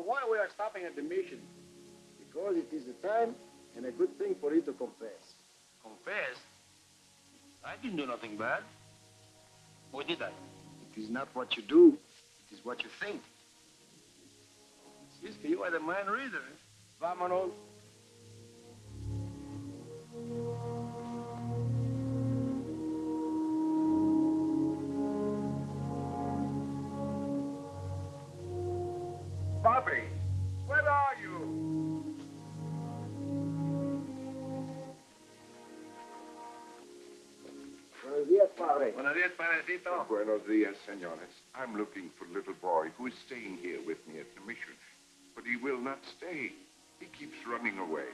Why we are stopping at the mission? Because it is the time and a good thing for you to confess. Confess? I didn't do nothing bad. Or did I? It is not what you do, it is what you think. Cisco, you are the mind reader. Vámonos. Bobby, where are you? Buenos días, padre. Buenos días, padrecito. Buenos días, senores. I'm looking for a little boy who is staying here with me at the mission. But he will not stay. He keeps running away.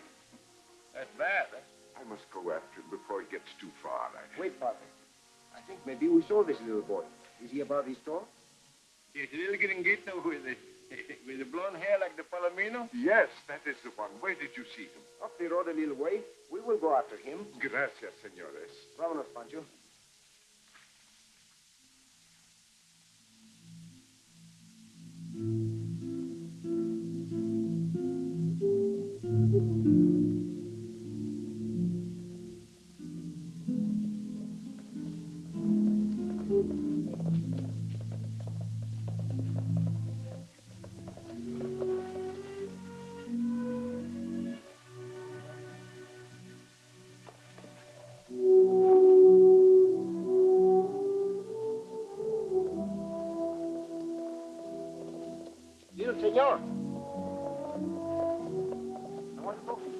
That's bad, eh? I must go after him before he gets too far. Wait, padre. I think maybe we saw this little boy. Is he about his store? He's a little gringuito with the blonde hair like the Palomino. Yes, that is the one. Where did you see him? Up the road a little way. We will go after him. Gracias, senores. Vámonos, Pancho. Señor. I want to talk to you.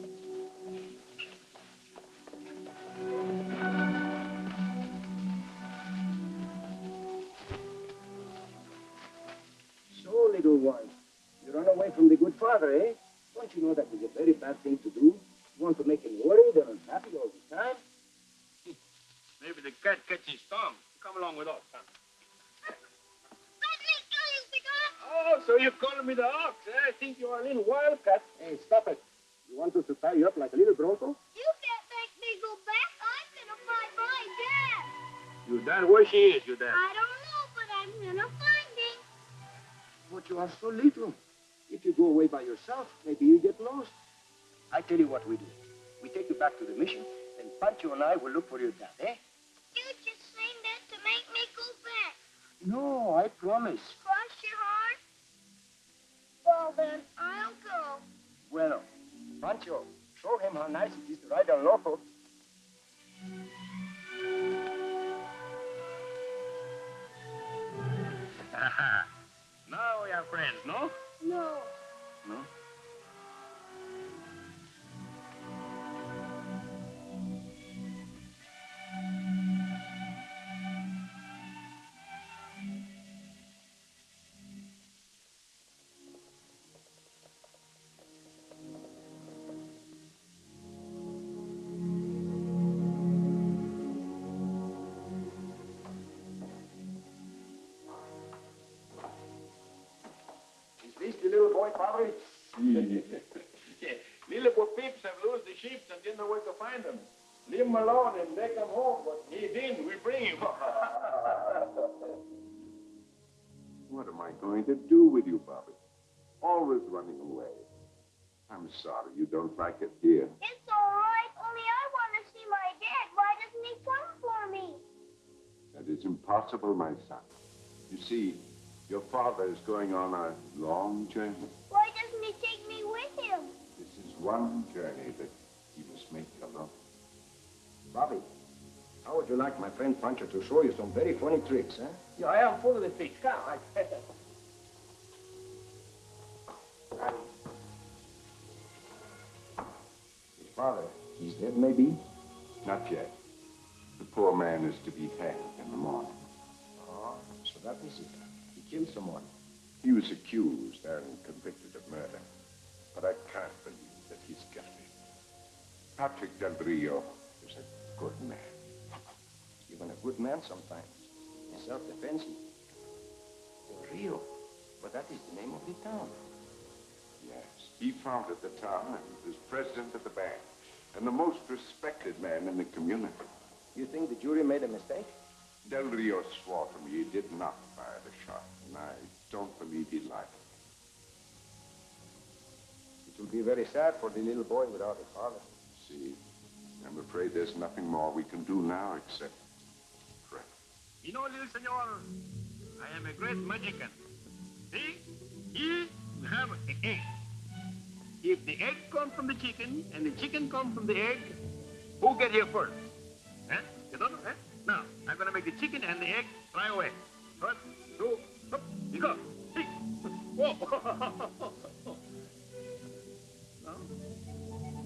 So, little one, you run away from the good father, eh? Don't you know that is a very bad thing to do? You want to make him worried and unhappy all the time? Maybe the cat catches his tongue. Come along with us, son. Oh, so you're calling me the ox, eh? I think you're a little wildcat. Hey, stop it. You want us to tie you up like a little bronco? You can't make me go back. I'm gonna find my dad. Your dad, where she is, your dad? I don't know, but I'm gonna find him. But you are so little. If you go away by yourself, maybe you get lost. I tell you what we do. We take you back to the mission, and Pancho and I will look for your dad, eh? You just saying that to make me go back. No, I promise. Cross your heart? Well, then, I'll go. Bueno, Pancho, show him how nice it is to ride on loco. Now we are friends, no? No. No? Is the little boy, Padre? Yeah. Little Bo Peeps have lost the sheep and didn't know where to find them. Leave him alone and they come home, but he didn't. We bring him. going to do with you, Bobby? Always running away. I'm sorry you don't like it here. It's all right. Only I want to see my dad. Why doesn't he come for me? That is impossible, my son. You see, your father is going on a long journey. Why doesn't he take me with him? This is one journey that he must make alone. Bobby, how would you like my friend Pancho to show you some very funny tricks, huh? Yeah, I am full of the tricks. Come. His father, he's dead, maybe? Not yet. The poor man is to be hanged in the morning. Oh, so that is it. He killed someone. He was accused and convicted of murder. But I can't believe that he's guilty. Patrick Del Rio is a good man. Even a good man sometimes. In self-defense. Del Rio. But that is the name of the town. Yes, he founded the town and was president of the bank. And the most respected man in the community. You think the jury made a mistake? Del Rio swore to me he did not fire the shot, and I don't believe he lied. It will be very sad for the little boy without his father. See, I'm afraid there's nothing more we can do now except pray. You know, little senor, I am a great magician. See? Here we have an egg. If the egg comes from the chicken and the chicken comes from the egg, who get here first? Huh? You don't know, huh? Now, I'm going to make the chicken and the egg fly away. 1, 2, up, you go. See? Whoa.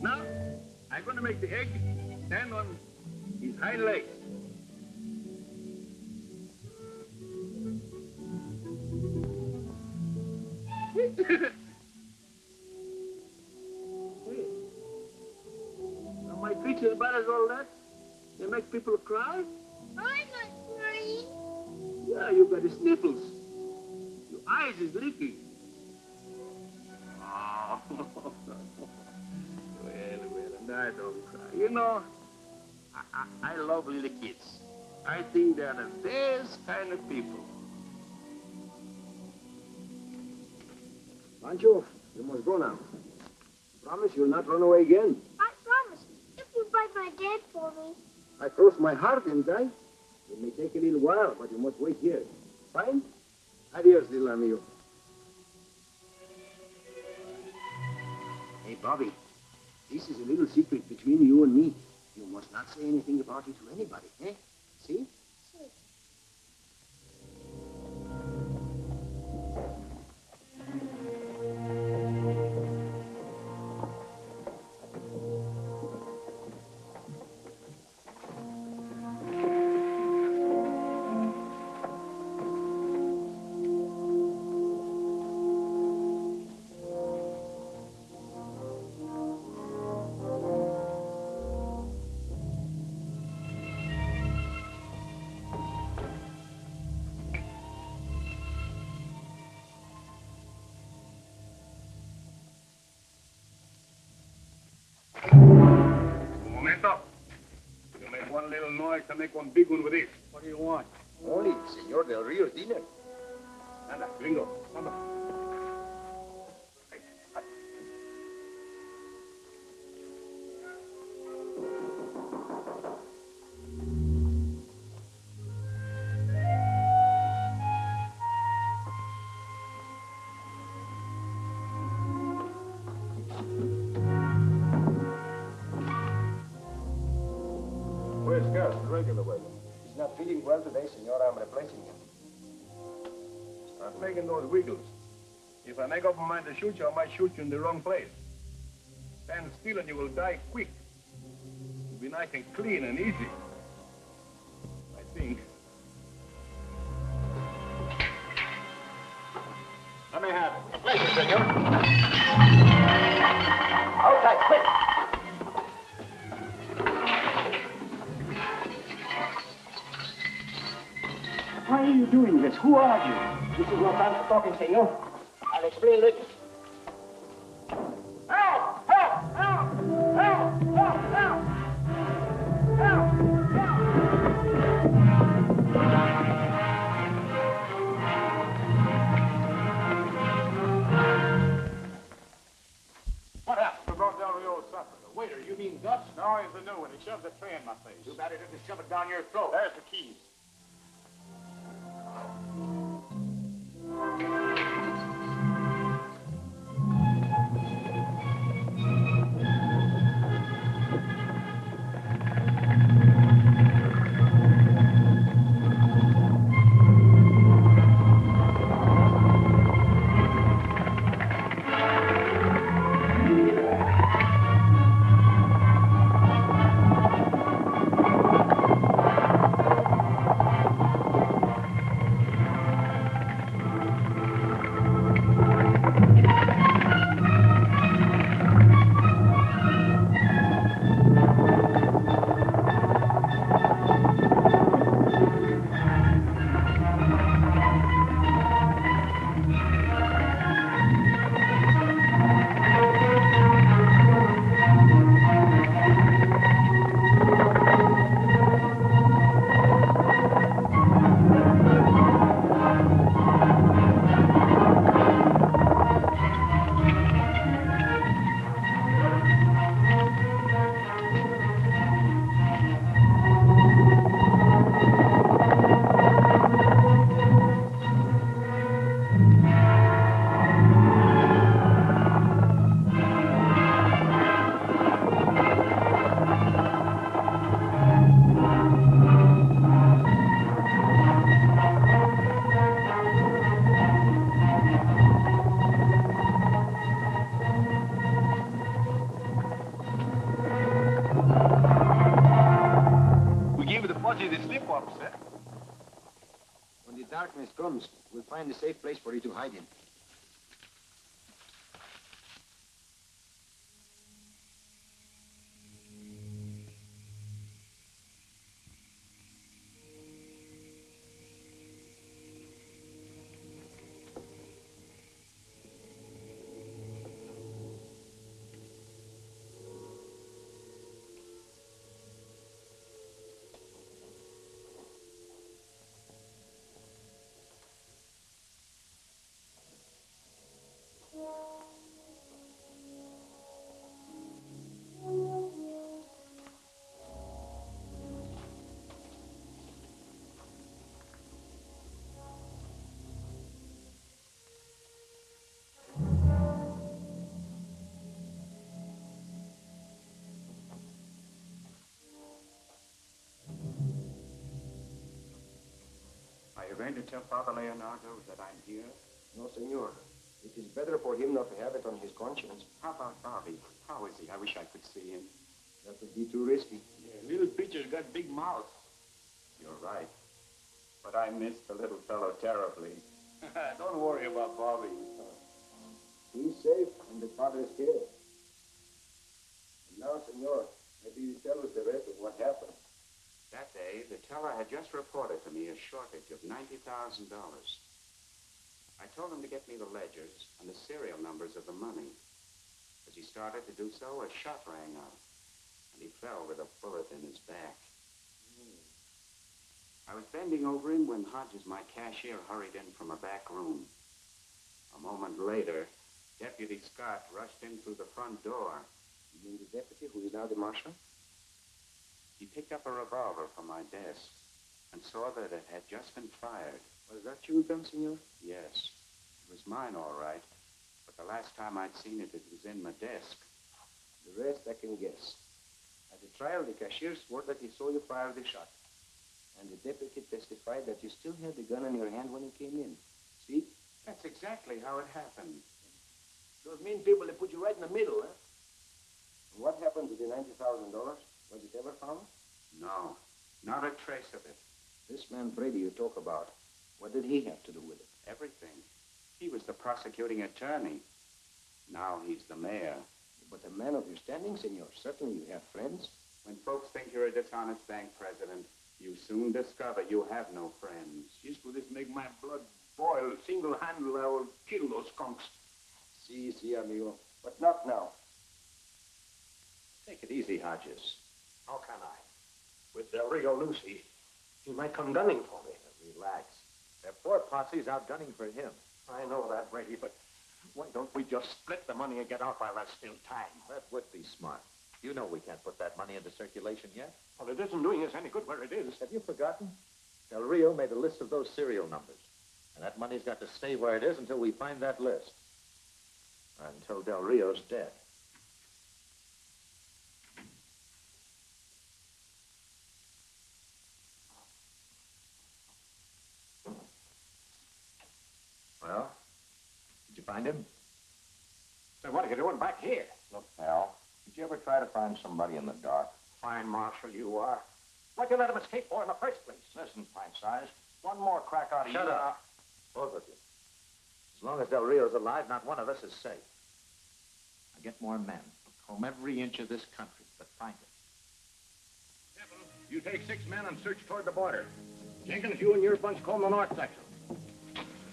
Now, I'm going to make the egg stand on his hind legs. Now, my tricks as bad as all that? They make people cry? I'm not crying. Yeah, you got the sniffles. Your eyes is leaking. Oh. well, and I don't cry. You know, I love little kids. I think they're the best kind of people. Pancho, you must go now. Promise you'll not run away again. I promise. If you fight my dad for me. I crossed my heart, didn't I? It may take a little while, but you must wait here. Fine? Adios, little amigo. Hey, Bobby, this is a little secret between you and me. You must not say anything about it to anybody, eh? See? See. To make one big one with this. What do you want? Only Senor Del Rio's dinner. Anda, gringo. Anda. He's not feeling well today, Senor. I'm replacing him. Start making those wiggles. If I make up my mind to shoot you, I might shoot you in the wrong place. Stand still and you will die quick. It'll be nice and clean and easy. I think. Let me have it. A pleasure, senor. Outside, quick! Why are you doing this? Who are you? This is no time for talking, senor. I'll explain later. Help! Help! Help! Help! Help! Help! Help! Help! darkness comes, we'll find a safe place for you to hide in. Are you going to tell Father Leonardo that I'm here? No, senor. It is better for him not to have it on his conscience. How about Bobby? How is he? I wish I could see him. That would be too risky. Yeah, little preacher's got big mouth. You're right. But I miss the little fellow terribly. Don't worry about Bobby. He's safe, and the father is here. And now, senor, maybe you tell us the rest of what happened. That day, the teller had just reported to me a shortage of $90,000. I told him to get me the ledgers and the serial numbers of the money. As he started to do so, a shot rang out, and he fell with a bullet in his back. I was bending over him when Hodges, my cashier, hurried in from a back room. A moment later, Deputy Scott rushed in through the front door. You mean the deputy who is now the marshal? He picked up a revolver from my desk and saw that it had just been fired. Was that your gun, senor? Yes, it was mine, all right. But the last time I'd seen it, it was in my desk. The rest I can guess. At the trial, the cashier swore that he saw you fire the shot. And the deputy testified that you still had the gun in your hand when you came in. See? That's exactly how it happened. Those mean people, they put you right in the middle, huh? And what happened to the $90,000? Was it ever found? No, not a trace of it. This man Brady you talk about, what did he have to do with it? Everything. He was the prosecuting attorney. Now he's the mayor. But a man of your standing, senor, certainly you have friends. When folks think you're a dishonest bank president, you soon discover you have no friends. Cisco, this make my blood boil. Single-handed, I will kill those skunks. Si, amigo. But not now. Take it easy, Hodges. How can I? With Del Rio Lucy, he might come gunning for me. Relax. There are 4 posses out gunning for him. I know that, Brady, but why don't we just split the money and get out while there's still time? That would be smart. You know we can't put that money into circulation yet. Well, it isn't doing us any good where it is. Have you forgotten? Del Rio made a list of those serial numbers. And that money's got to stay where it is until we find that list. Until Del Rio's dead. Well, did you find him? So what are you doing back here? Look, pal, did you ever try to find somebody in the dark? Fine, Marshal, you are. What'd you let him escape for in the first place? Listen, pint-size. One more crack out of you. Shut up. Both of you. As long as Del Rio's alive, not one of us is safe. Now get more men. Comb every inch of this country, but find it. Devil, you take 6 men and search toward the border. Jenkins, you and your bunch comb the north section.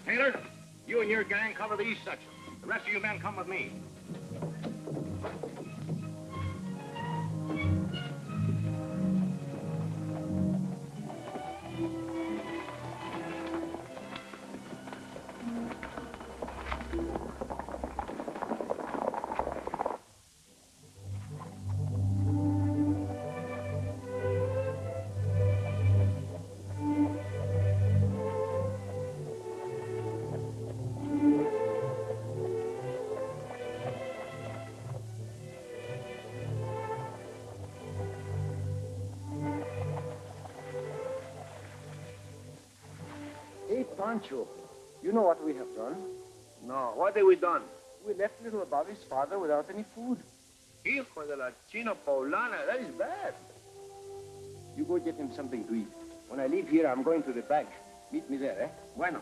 Taylor, you and your gang cover the east section. The rest of you men come with me. Hey, Pancho, you know what we have done? No, what have we done? We left little Bobby's father without any food. Hijo de la China Poblana, that is bad. You go get him something to eat. When I leave here, I'm going to the bank. Meet me there, eh? Bueno.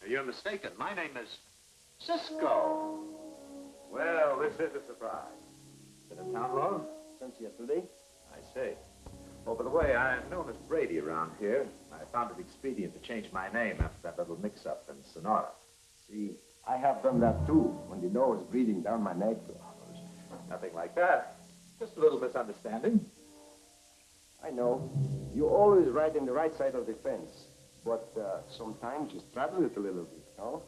You're mistaken. My name is Cisco. Well, this is a surprise. Been in town long? Since yesterday? I see. Oh, by the way, I'm known as Brady around here. I found it expedient to change my name after that little mix-up in Sonora. See, I have done that too, when the law was breathing down my neck. Nothing like that. Just a little misunderstanding. I know. You always ride in the right side of the fence. But sometimes you straddle it a little bit, no?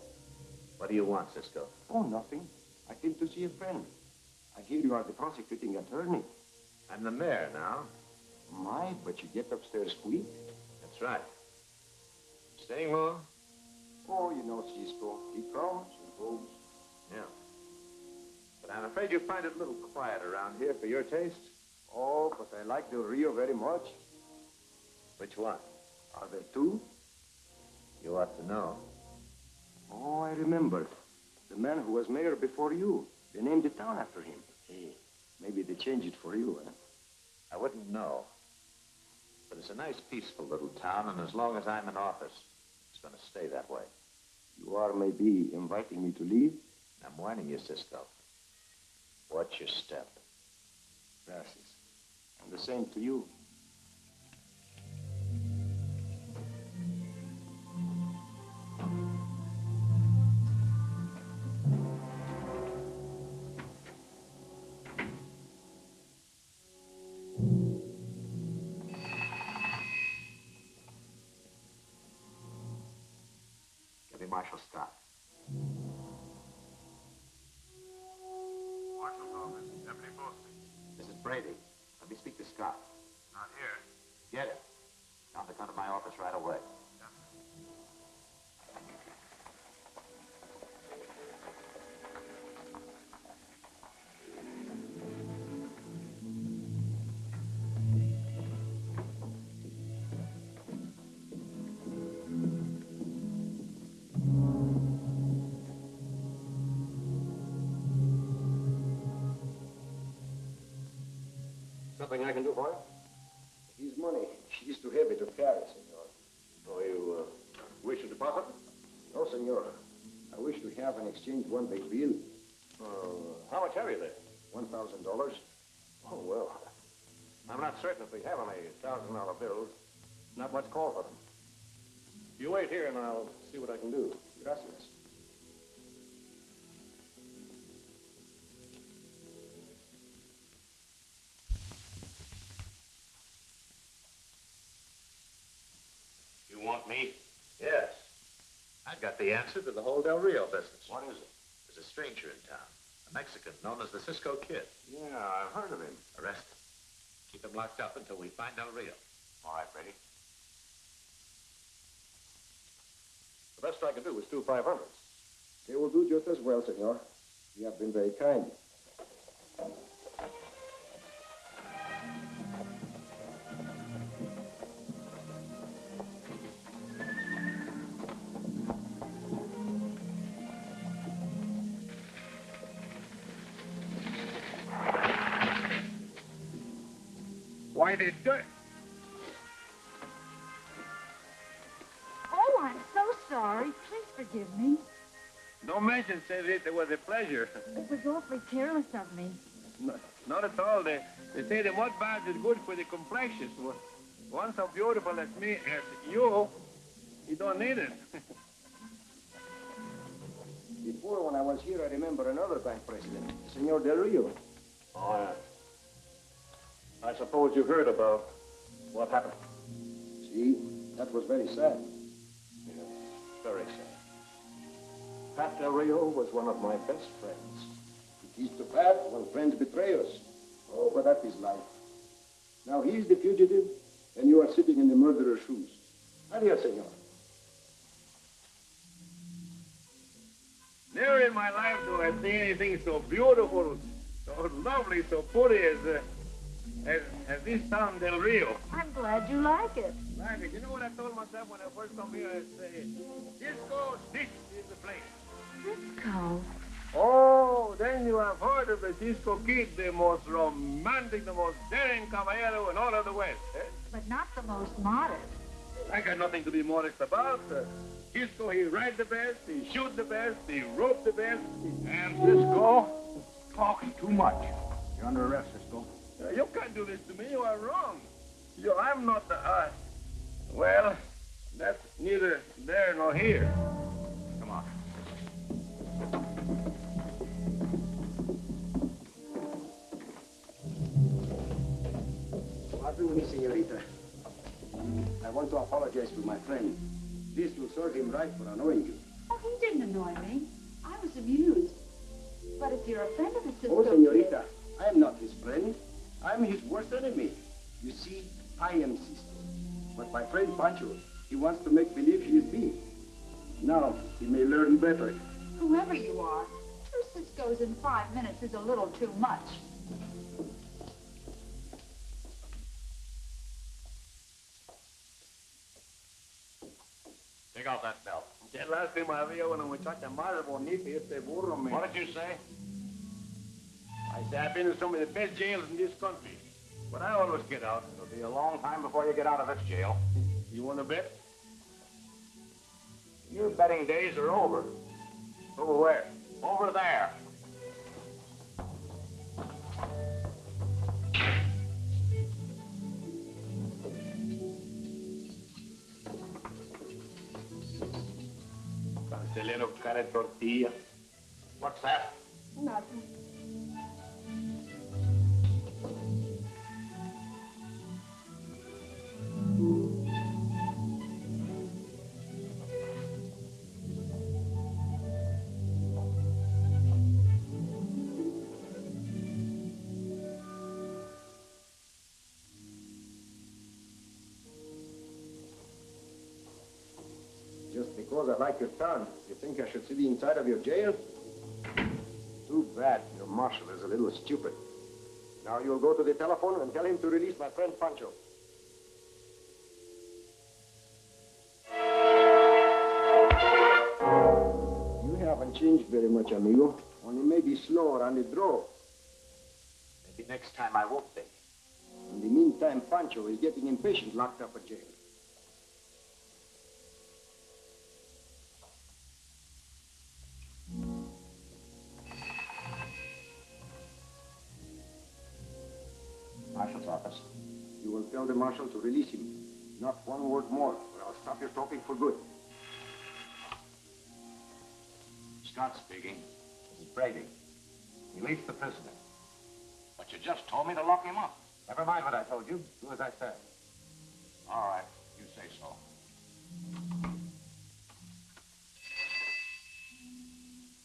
What do you want, Cisco? Oh, nothing. I came to see a friend. I hear you are the prosecuting attorney. I'm the mayor now. My, but you get upstairs quick. That's right. Staying long? Oh, you know, Cisco. He comes and goes. Yeah. But I'm afraid you'll find it a little quiet around here for your taste. Oh, but I like Del Rio very much. Which one? Are there two? You ought to know. Oh, I remember. The man who was mayor before you. They named the town after him. Hey, maybe they changed it for you, eh? I wouldn't know. But it's a nice, peaceful little town, and as long as I'm in office, it's going to stay that way. You are maybe inviting me to leave? I'm warning you, Cisco. Watch your step. Gracias. And the same to you. Marshal Scott. Marshal's office, Deputy Posting. This is Brady. Let me speak to Scott. Not here. Get him. Tell him to come to my office right away. Something I can do for you? His money. She's too heavy to carry, senor. So you wish a deposit? No, senor. I wish to have and exchange one big bill. How much have you there? $1,000. Oh, well. I'm not certain if we have any $1,000 bills. Not much call for them. You wait here and I'll see what I can do. Gracias. You want me? Yes. I've got the answer to the whole Del Rio business. What is it? There's a stranger in town, a Mexican known as the Cisco Kid. Yeah, I've heard of him. Arrest him. Keep him locked up until we find Del Rio. All right, Brady. The best I can do is do 500. They will do just as well, senor. You have been very kind. Why did you... Oh, I'm so sorry. Please forgive me. Don't mention, Senorita. It was a pleasure. It was awfully careless of me. No, not at all. They say the mud bath is good for the complexion. One so beautiful as me, as you don't need it. Before, when I was here, I remember another bank president, Senor Del Rio. Oh, yeah. I suppose you heard about what happened. See, that was very sad. Yeah, very sad. Pat Del Rio was one of my best friends. It is too bad when friends betray us. Oh, but that is life. Now he's the fugitive, and you are sitting in the murderer's shoes. Adios, senor. Never in my life do I see anything so beautiful, so lovely, so pretty as this town Del Rio. I'm glad you like it. Like it. You know what I told myself when I first come here? I say, Cisco, this is the place. Cisco. Oh, then you have heard of the Cisco Kid, the most romantic, the most daring Caballero in all of the West, eh? But not the most modest. I got nothing to be modest about. Cisco, he ride the best, he shoot the best, he rope the best. And Cisco talks too much. You're under arrest, Cisco. You can't do this to me. You are wrong. I'm not the... well, that's neither there nor here. Come on. Pardon me, senorita. I want to apologize to my friend. This will serve him right for annoying you. Oh, he didn't annoy me. I was amused. But if you're a friend of the Cisco Oh, senorita, I am not his friend. I'm his worst enemy. You see, I am Cisco. But my friend Pancho, he wants to make believe he is me. Now, he may learn better. whoever you are, 2 Ciscos in 5 minutes is a little too much. Take out that belt. Qué lástima había una muchacha más bonita y este burro me... What did you say? I say I've been in some of the best jails in this country, but I always get out. It'll be a long time before you get out of this jail. You want to bet? Your betting days are over. Over where? Over there. Cancelero cara de tortilla. What's that? Nothing. Just because I like your town, you think I should see the inside of your jail? Too bad. Your marshal is a little stupid. Now you'll go to the telephone and tell him to release my friend Pancho. You haven't changed very much, amigo. Only maybe slower on the draw. Maybe next time I won't be. In the meantime, Pancho is getting impatient locked up in jail. Marshal's office. You will tell the marshal to release him. Not one word more, or I'll stop your talking for good. Scott speaking. This is Brady. Release the prisoner. But you just told me to lock him up. Never mind what I told you. Do as I say. All right. You say so.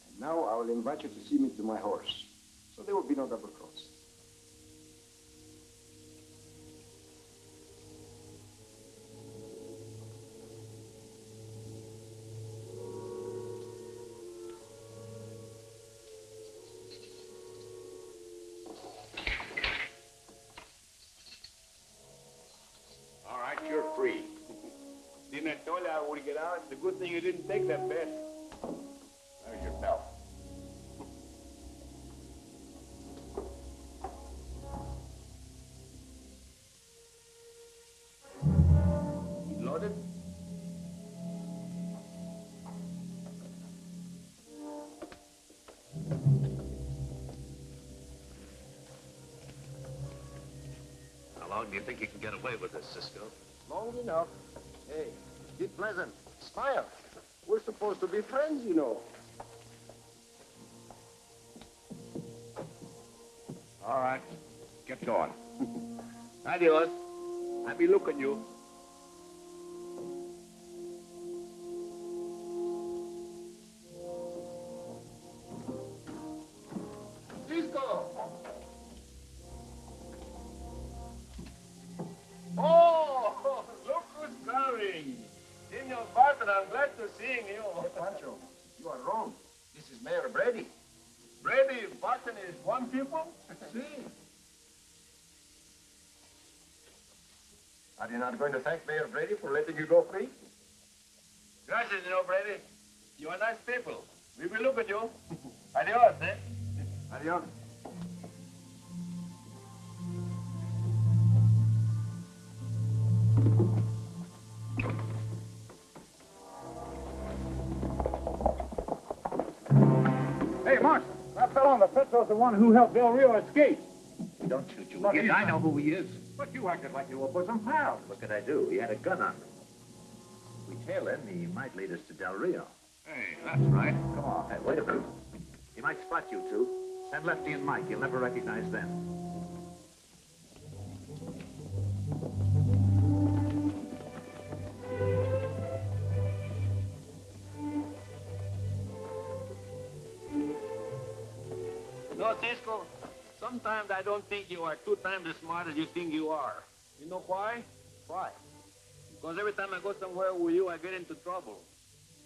And now I will invite you to see me to my horse. So there will be no double cross. All right, you're free. Didn't I tell you I would get out? It's a good thing you didn't take that bet. There's your belt. You loaded? How long do you think you can get away with this, Cisco? Long enough. Hey, be pleasant. Smile. We're supposed to be friends, you know. All right. Get going. Adios. I'll be looking you. Cisco! Oh, look who's coming. Senor Barton, I'm glad to see you. Hey, Pancho, you are wrong. This is Mayor Brady. Brady, Barton is one people? See? Are you not going to thank Mayor Brady for letting you go free? Gracias, Senor Brady. You are nice people. We will look at you. Adios, eh? Adios. Hey, Marshal, that fellow on the petrol's the one who helped Del Rio escape. Don't shoot, you idiot. I know who he is. But you acted like you were bosom pals. What could I do? He had a gun on him. If we tail him, he might lead us to Del Rio. Hey, that's right. Come on. Hey, wait a minute. He might spot you two. Send Lefty and Mike. You'll never recognize them. No, Cisco, sometimes I don't think you are 2 times as smart as you think you are. You know why? Why? Because every time I go somewhere with you, I get into trouble.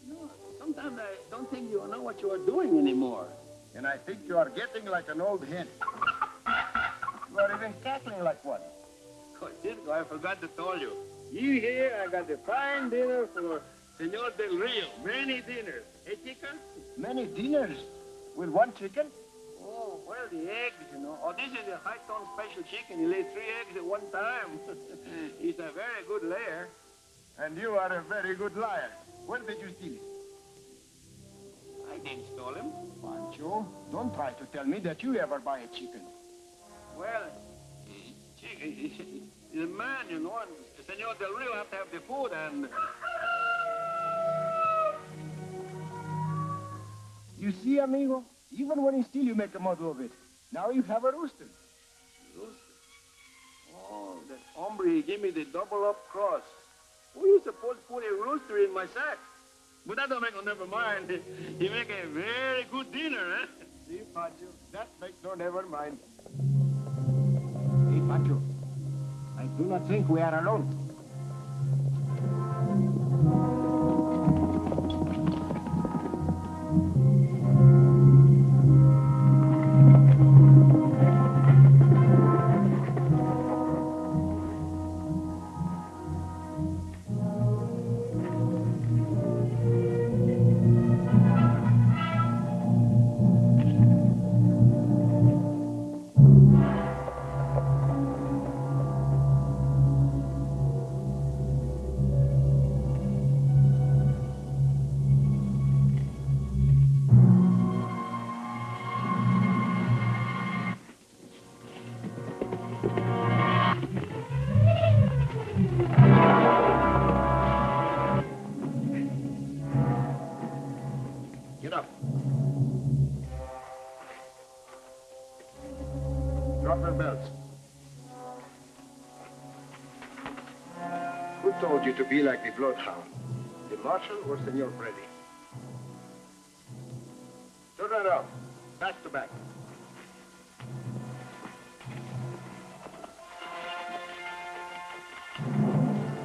No, sometimes I don't think you know what you are doing anymore. And I think you are getting like an old hen. You are even cackling like one. Oh, Cisco, I forgot to tell you. You here, I got a fine dinner for Senor Del Rio. Many dinners. Hey, chica? Many dinners with one chicken? Oh, where are the eggs, you know? Oh, this is a high-tone special chicken. He lays 3 eggs at one time. He's a very good layer. And you are a very good liar. When did you steal it? I didn't steal him. Pancho, don't try to tell me that you ever buy a chicken. Well, chicken, he's a man, you know, and Senor Del Rio have to have the food, and... You see, amigo? Even when you steal, you make a muddle of it. Now you have a rooster. Rooster? Oh, that hombre, he gave me the double-up cross. Who you supposed to put a rooster in my sack? But that don't make no never mind. He make a very good dinner, eh? See, Pancho, that makes no never mind. Hey, Pancho, I do not think we are alone. Get up. Drop your belts. Who told you to be like the bloodhound? The marshal or Senor Brady? Turn around. Back to back.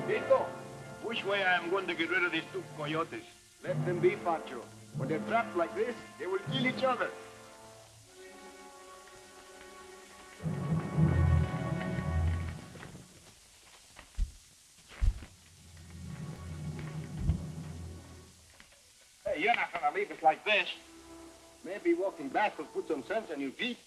Cisco, which way I am going to get rid of these 2 coyotes? Let them be, Pancho. When they're trapped like this, they will kill each other. Hey, you're not going to leave us like this. Maybe walking back will put some sense in your feet.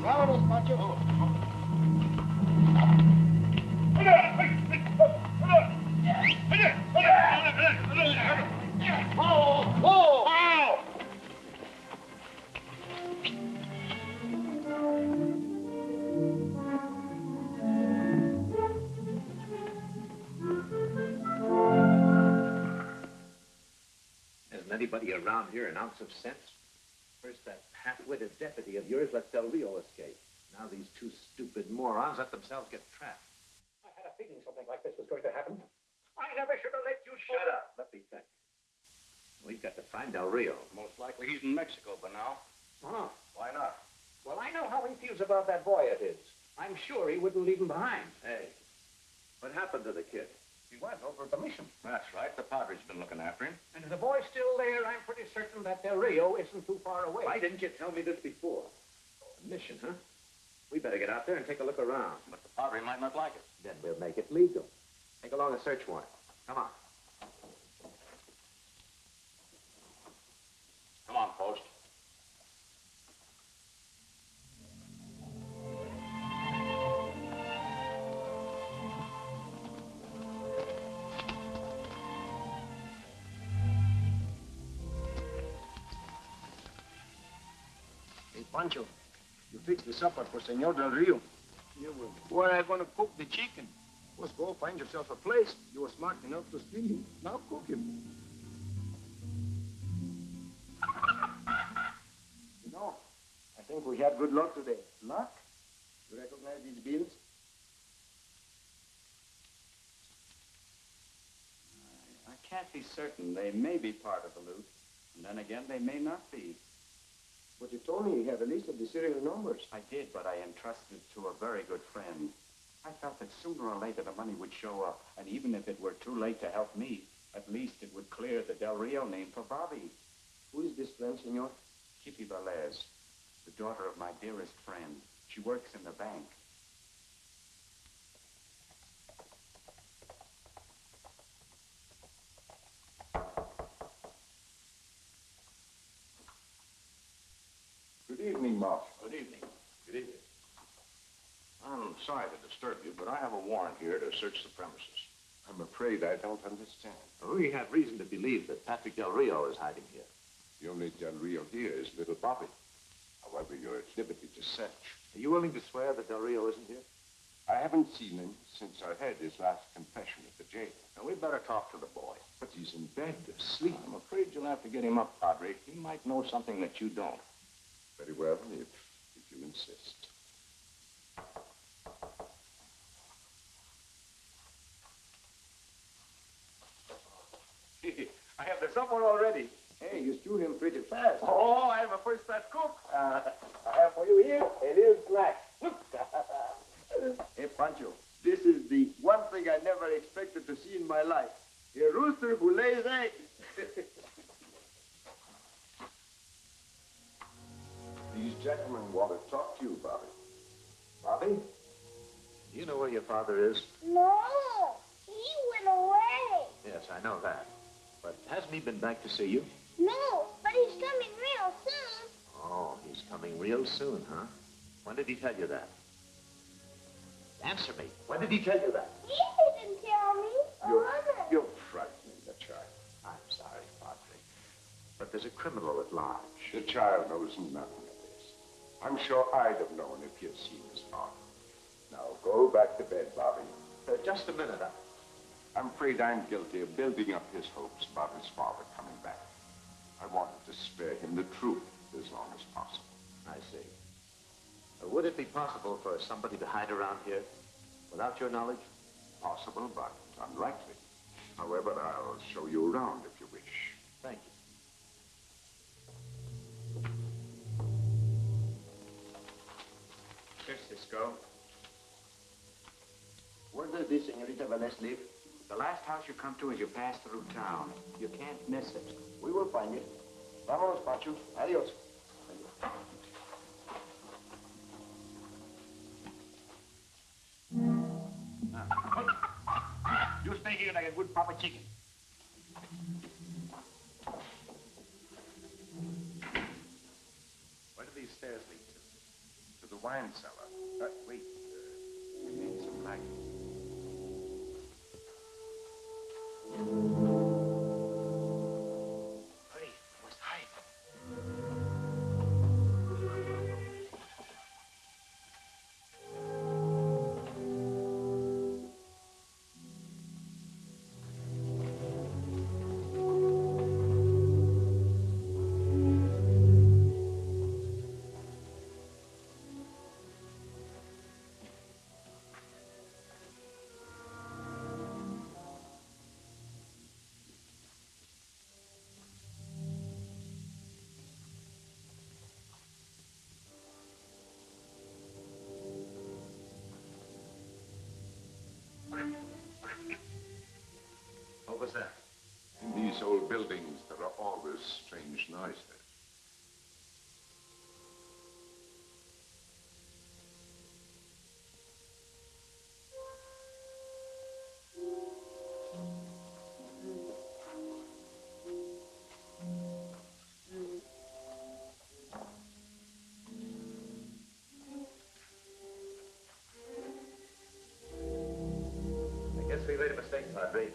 Vámonos, Pancho. Isn't anybody around here an ounce of sense? First, that half-witted deputy of yours lets Del Rio escape. Now these 2 stupid morons let themselves get trapped. I had a feeling something like this was going to happen. find Del Rio. Most likely he's in Mexico by now. Huh? Why not? Well, I know how he feels about that boy of his. I'm sure he wouldn't leave him behind. Hey, what happened to the kid? He went over the mission. That's right. The Padre's been looking after him. And if the boy's still there, I'm pretty certain that Del Rio isn't too far away. Why didn't you tell me this before? A mission, huh? We better get out there and take a look around. But the Padre might not like it. Then we'll make it legal. Take along a search warrant. Come on. Come on, Post. Hey, Pancho, you fix the supper for Senor Del Rio. Yeah, well, where are you going to cook the chicken? Just go find yourself a place. You were smart enough to steal him. Now cook him. You know, I think we had good luck today. Luck? You recognize these bills? I can't be certain. They may be part of the loot. And then again, they may not be. But you told me you have a list of the serial numbers. I did, but I entrusted it to a very good friend. I felt that sooner or later the money would show up. And even if it were too late to help me, at least it would clear the Del Rio name for Bobby. Who is this friend, Senor? Kitty Velez, the daughter of my dearest friend. She works in the bank. Good evening, Mark. Good evening. Good evening. I'm sorry to disturb you, but I have a warrant here to search the premises. I'm afraid I don't understand. We have reason to believe that Patrick Del Rio is hiding here. The only Del Rio here is little Bobby. However, you're at liberty to search. Are you willing to swear that Del Rio isn't here? I haven't seen him since I heard his last confession at the jail. Now, we'd better talk to the boy. But he's in bed, asleep. I'm afraid you'll have to get him up, Padre. He might know something that you don't. Very well, if you insist. I have the supper already. Hey, you stewed him pretty fast. Oh, I am a first-class cook. I have for you here a little snack. Hey, Pancho, this is the one thing I never expected to see in my life. A rooster who lays eggs. These gentlemen want to talk to you, Bobby. Bobby? Do you know where your father is? No, he went away. Yes, I know that. But hasn't he been back to see you? No, but he's coming real soon. Oh, he's coming real soon, huh? When did he tell you that? Answer me. When did he tell you that? He didn't tell me. You're frightening the child. I'm sorry, Padre. But there's a criminal at large. The child knows nothing of this. I'm sure I'd have known if you'd seen his father. Now, go back to bed, Bobby. Just a minute. I'm afraid I'm guilty of building up his hopes about his father coming back. I wanted to spare him the truth as long as possible. I see. Would it be possible for somebody to hide around here without your knowledge? Possible, but unlikely. However, I'll show you around if you wish. Thank you. Here, Cisco. Where does this Senorita Velez live? The last house you come to as you pass through town. You can't miss it. We will find it. Vámonos, Pancho. Adios. You stay here like a good Papa chicken. Where do these stairs lead to? To the wine cellar. Wait. We need some light. Hurry, we must hide. What was that? In these old buildings, there are always strange noises. I guess we made a mistake, Padre.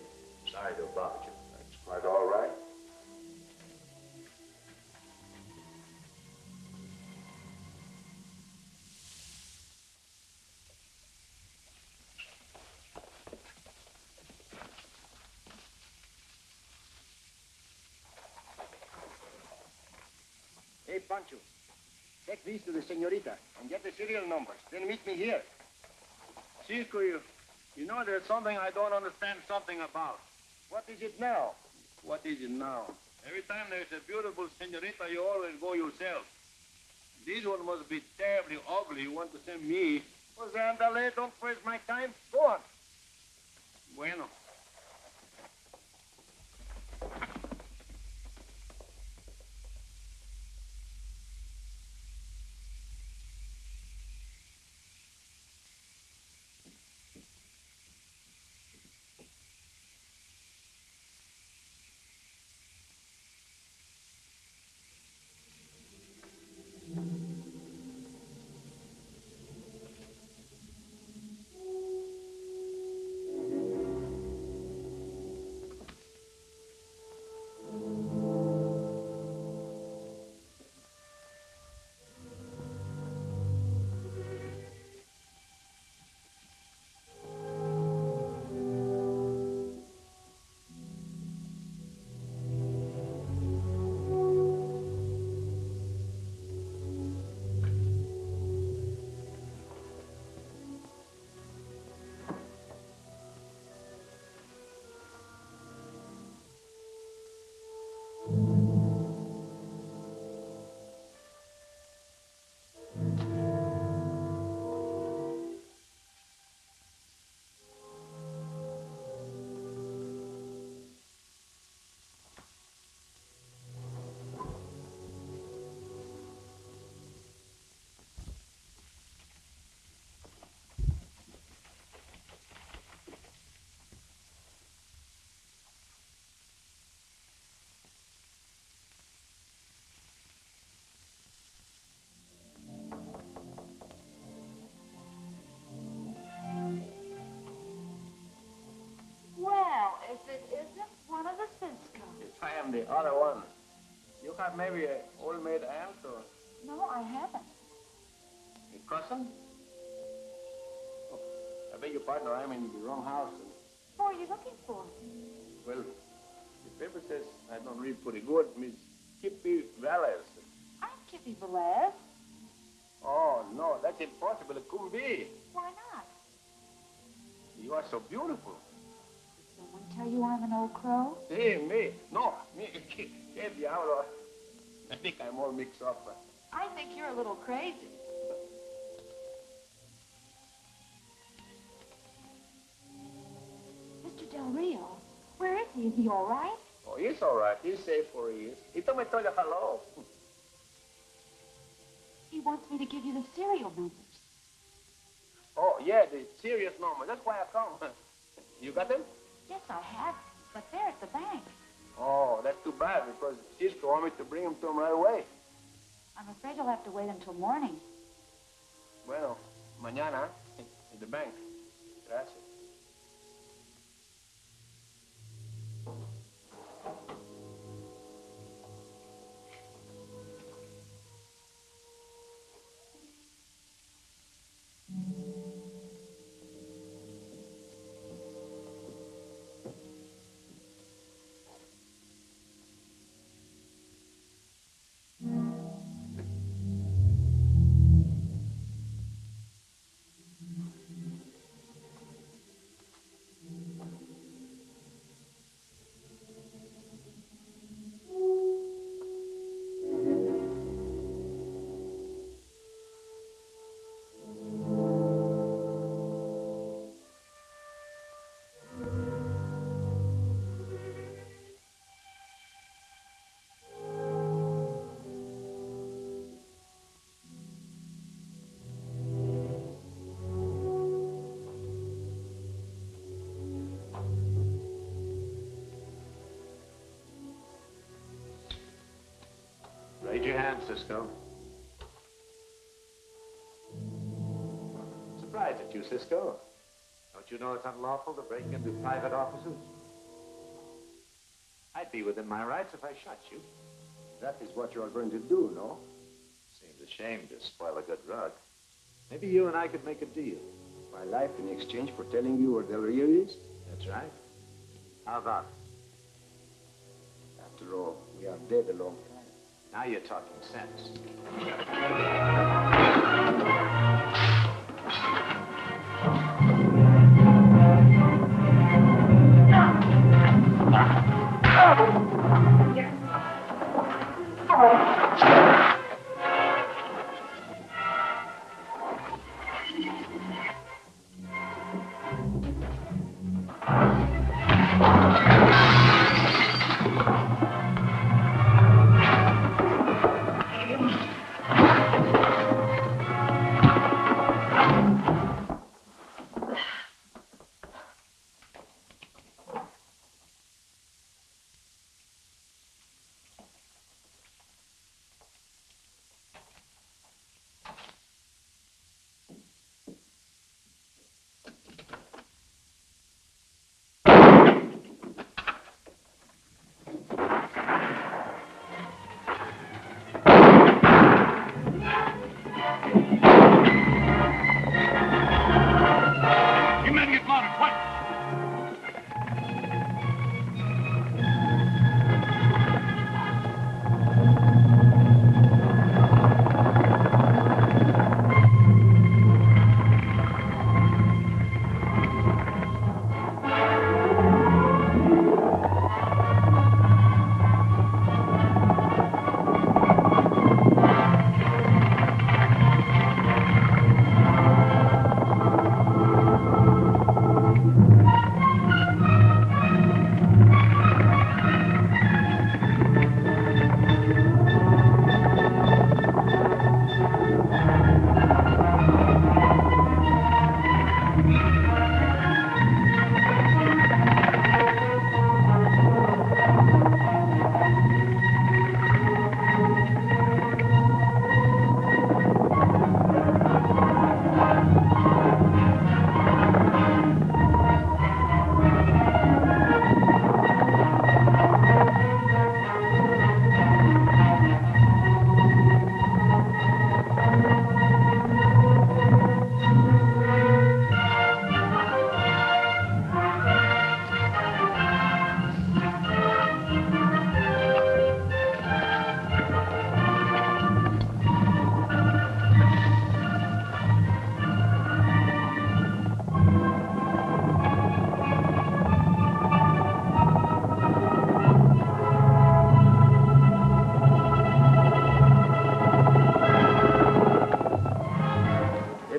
Sorry to have bothered you. That's quite all right. Hey, Pancho, take these to the señorita and get the serial numbers. Then meet me here. Cisco, you know there's something I don't understand something about. What is it now? What is it now? Every time there's a beautiful señorita, you always go yourself. This one must be terribly ugly. You want to send me? Pues andale, don't waste my time. Go on. Bueno. Well, if it isn't one of the Ciscos. If I am the other one. You have maybe an old maid aunt or No, I haven't. a cousin? Oh, I beg your pardon, I'm in the wrong house. Who are you looking for? Well, the paper says I don't read pretty good. Miss Kippy Wallace. I'm Kippy Velez. Oh, no, that's impossible. It couldn't be. Why not? You are so beautiful. Did someone tell you I'm an old crow? Hey, me. No, me. Hey, diablo. I think I'm all mixed up. I think you're a little crazy. Mr. Del Rio, where is he? Is he all right? Oh, he's all right. He's safe where he is. He told me to tell you hello. He wants me to give you the serial numbers. Oh, yeah, the serious number. That's why I come. You got them? Yes, I have, but they're at the bank. Oh, that's too bad because Cisco wanted me to bring them to him right away. I'm afraid you'll have to wait until morning. Bueno, mañana in the bank. Gracias. again, Cisco. Surprised at you, Cisco. Don't you know it's unlawful to break into private offices? I'd be within my rights if I shot you. That is what you are going to do, no? Seems a shame to spoil a good rug. Maybe you and I could make a deal. My life in exchange for telling you where Del Rio is? That's right. How about it? After all, we are dead a long time. Now you're talking sense.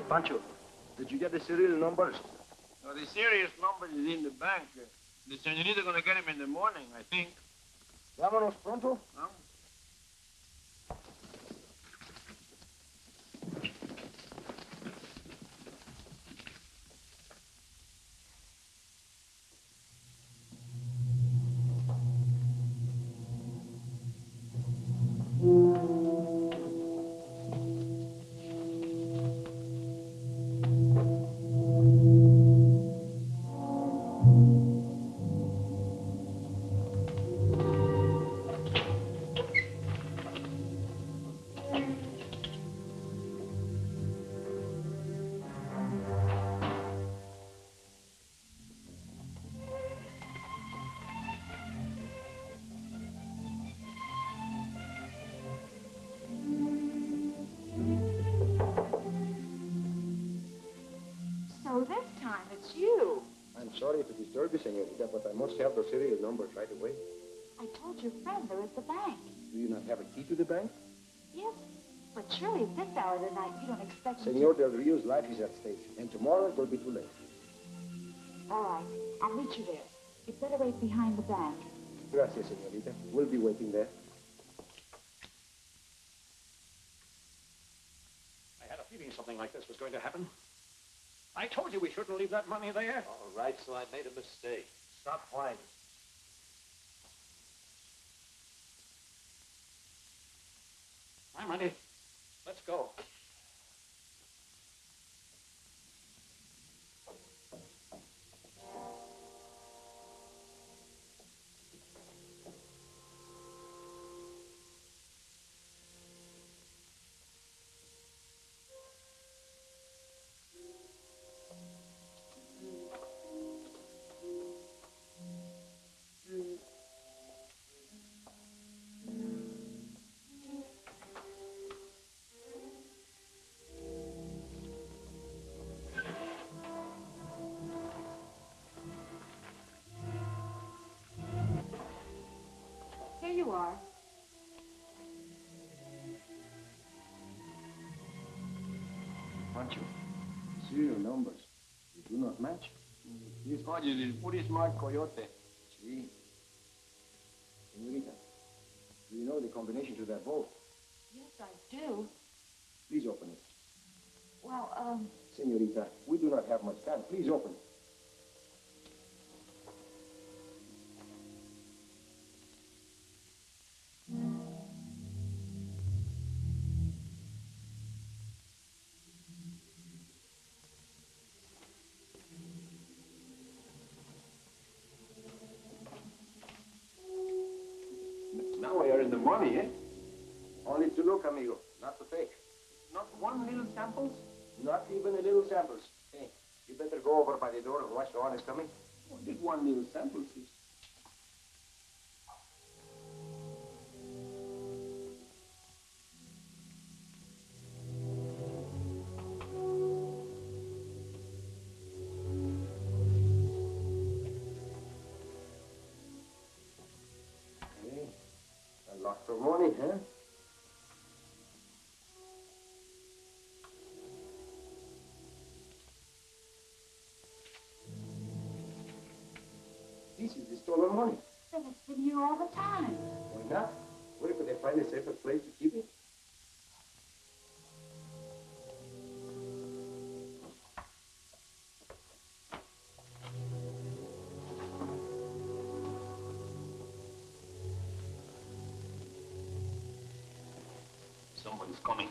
Pancho, did you get the serial numbers? No, the serious number is in the bank. The señorita gonna get him in the morning, I think. Vámonos pronto. Huh? So this time it's you. I'm sorry to disturb you, señorita, but I must have the serial numbers right away. I told your friend there is the bank. Do you not have a key to the bank? Yes, but surely at this hour of the night you don't expect me Senor Del Rio's life is at stake, and tomorrow it will be too late. All right, I'll meet you there. You'd better wait behind the bank. Gracias, señorita. We'll be waiting there. I had a feeling something like this was going to happen. I told you we shouldn't leave that money there. All right, so I made a mistake. Stop whining. Pancho. Serial numbers. They do not match. This Hodge is a pretty smart coyote. See? Senorita, do you know the combination to that vault? Yes, I do. Please open it. Well, Senorita, we do not have much time. Please open it. Now we are in the money, eh? Only to look, amigo, not to take. Not one little samples? Not even a little samples. Hey, you better go over by the door and watch the one is coming. What did one little sample see? Hey, a lot of money, huh? This is the stolen money. then it's been here all the time. Why not? Where could they find a safer place to keep it? Somebody's coming.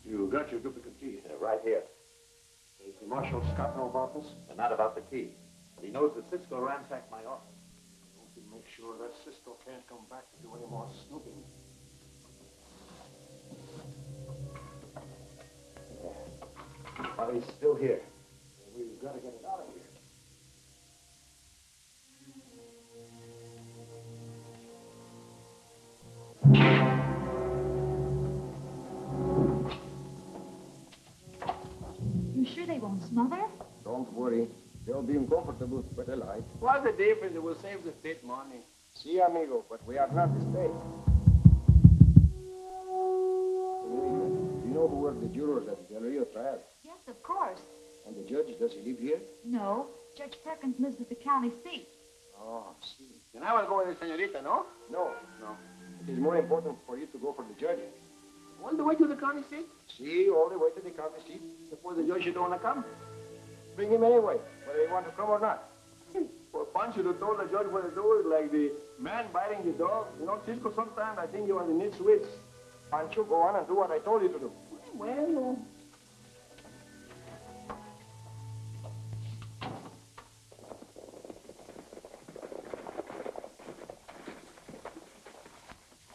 You got your duplicate key. Right here. Does the Marshal Scott know about this? And not about the key. But he knows that Cisco ransacked my office. Won't you make sure that Cisco can't come back to do any more snooping? But he's still here. We've got to get it out of here. You sure they won't smother? Don't worry. They'll be uncomfortable, but alive. What's the difference? It will save the state money. Si, amigo, but we are not the state. Senorita, do you know who were the jurors at the Carillo trial? Yes, of course. And the judge, does he live here? No, Judge Perkins lives at the county seat. Oh, see. Then I will go with the senorita, no? No. It is more important for you to go for the judge. All the way to the county seat? See, all the way to the county seat. Suppose the judge don't want to come. Bring him anyway, whether he wants to come or not. For Pancho to told the judge what to do is like the man biting the dog. You know, Cisco, sometimes I think you are the neat switch. Pancho, go on and do what I told you to do. Well,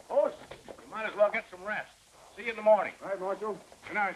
Host, you might as well get some rest. See you in the morning. All right, Marshal. Good night.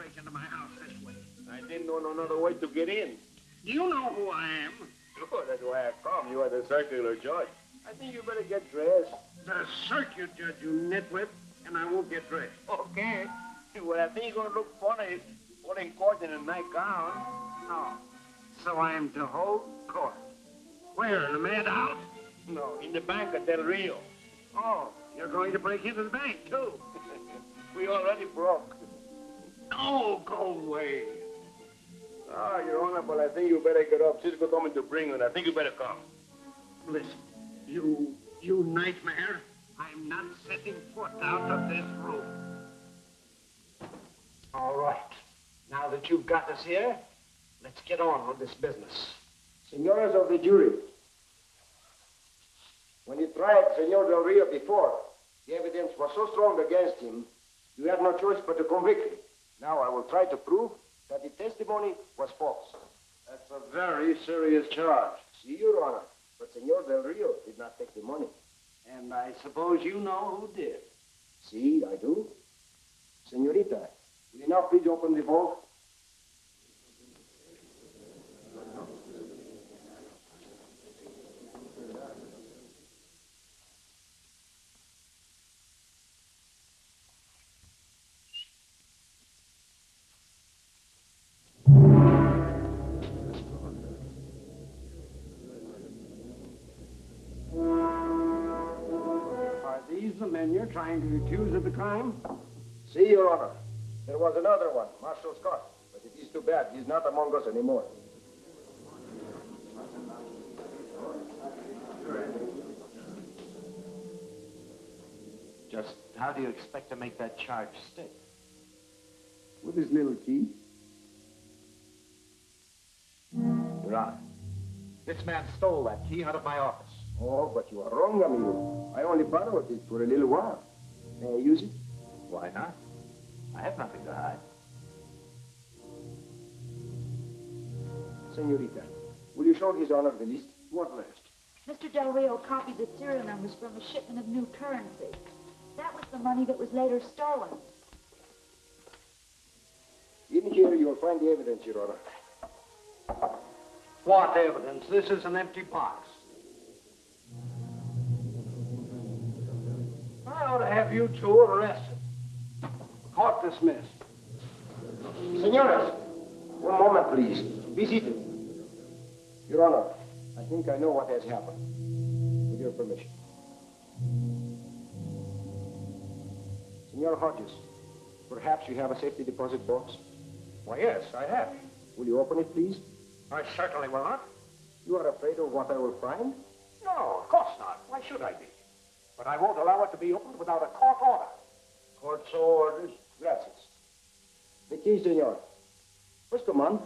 break into my house this way? I didn't know no other way to get in. Do you know who I am? Sure, that's why I come. You are the circular judge. I think you better get dressed. The circuit judge, you nitwit, and I won't get dressed. Okay. Well, I think you're going to look funny holding court in a nightgown. Oh, so I am to hold court. Where, in the madhouse? No, in the bank at Del Rio. Oh, you're going to break into the bank, too. We already broke. Oh, go away. Ah, Your Honor, but I think you better get up. Cisco told me to bring you, and I think you better come. Listen, you nightmare, I'm not setting foot out of this room. All right. Now that you've got us here, let's get on with this business. Senores of the jury, when you tried Senor Del Rio before, the evidence was so strong against him, you had no choice but to convict him. Now I will try to prove that the testimony was false. That's a very serious charge. See, Your Honor, but Senor Del Rio did not take the money. And I suppose you know who did. See, I do. Senorita, will you now please open the vault? The men you're trying to accuse of the crime? See, Your Honor, there was another one, Marshal Scott, but it is too bad he's not among us anymore. Just how do you expect to make that charge stick? With his little key. Your Honor, this man stole that key out of my office. Oh, but you are wrong, amigo. I only borrowed it for a little while. May I use it? Why not? I have nothing to hide. Senorita, will you show His Honor the list? What list? Mr. Del Rio copied the serial numbers from a shipment of new currency. That was the money that was later stolen. In here, you'll find the evidence, Your Honor. What evidence? This is an empty box. I ought to have you two arrested. Court dismissed. Senores, one moment, please. Be seated. Your Honor, I think I know what has happened. With your permission. Senor Hodges, perhaps you have a safety deposit box? Why, yes, I have. Will you open it, please? I certainly will not. You are afraid of what I will find? No, of course not. Why should I be? But I won't allow it to be opened without a court order. Court so orders. Gracias. The key, senor. Pues come on.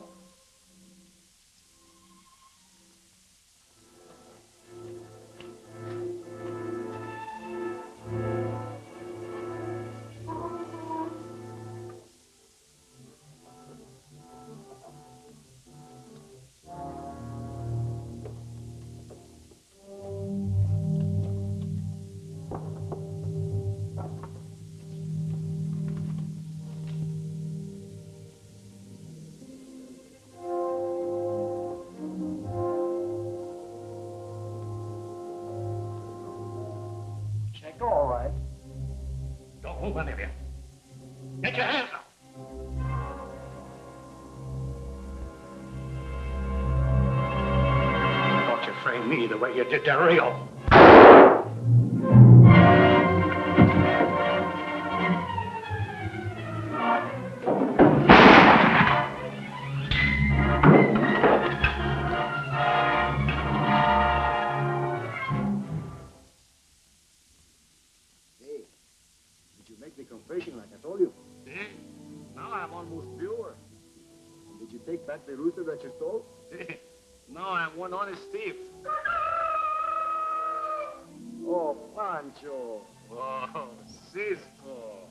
All right. Don't move any of you. Get your hands up. Don't you frame me the way you did Del Rio. Confession, like I told you. Yeah. Now I'm almost pure. Did you take back the rooster that you stole? No, I'm one honest thief. Oh, Pancho. Oh, Cisco.